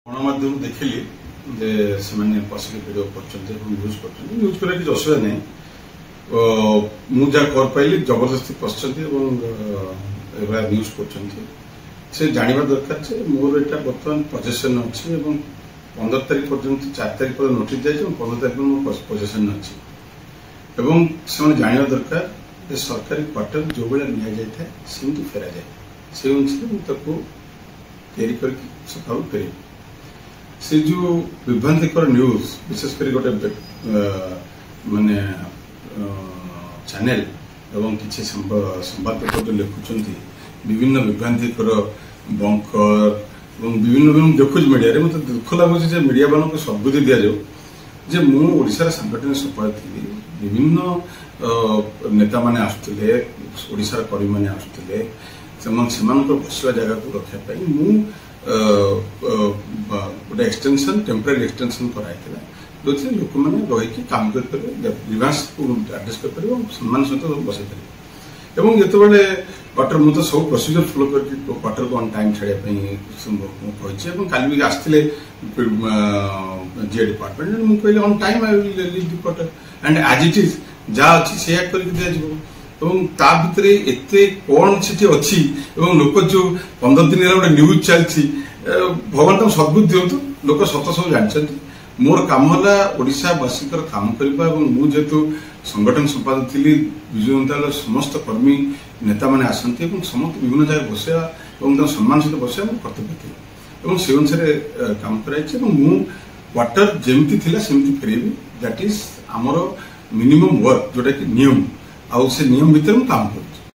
गणमाध्यम देखिली जे से पसिक भिड कर न्यूज कर किसी असुविधा नहीं मुझे कर पाइली जबरदस्ती पशुंट न्यूज कर जानवा दरकार मोर यहाँ बर्तमान पजेसन अच्छी 15 तारीख पर्यंत 4 तारीख पर नोटिस जाए 15 तारीख मोर पजेसन अच्छी से जानवा दरकार जे सरकारी क्वार्टर जो भाई नि जाए सेमती फेरा जाए से अनुसार तैयारी कर सका फेर से जो विभ्रांतिकर न्यूज विशेषकर गोटे माने चैनल एवं किसी संवादपत्र जो लिखुंट विभिन्न विभ्रांतिकर बंकर विभिन्न देखुच मीडिया रे मतलब दुख लगुच मीडिया वालों को सद्बुद्धि दि जाऊ जे मुशार सांगठनिक संपादक थी विभिन्न नेता माने आसुले ओडिशार कर्मी माने आसुले बसवा जगह को रखापी गोटे एक्सटेंशन टेम्पररी एक्सटेंशन कराइला जो लोक मैंने रही काम करेंस को आडजस्ट करेंगे सम्मान सहित बसई पारे जिते क्वार्टर मुझे सब प्रोसीजर फॉलो करके क्वार्टर को ऑन टाइम छाड़ापी कही काली भी आसते जीए डिपार्टमेंट मुझे कहली on time I will leave the quarter and as it is जहाँ अच्छी से ता भितर एत कौन से अच्छी लोक जो 15 दिन गोटे न्यूज चलती भगवान तुम सद्बुद्धि दिंतु लोक सत सब जानते मोर काम है ओडावासी काम करने मुझे संगठन संपादक थी विजु जनता दल समस्त कर्मी नेता मैंने आसती समस्त विभिन्न जगह बसवा सम्मान सहित बसवा मोर कर्तव्य थी से अनुसार काम कराई मु क्वार्टर जमती थी सेमती फेरबी दैट इज आमर मिनिमम वर्क जोटा कि नियम आउ से नियम भितर काम कर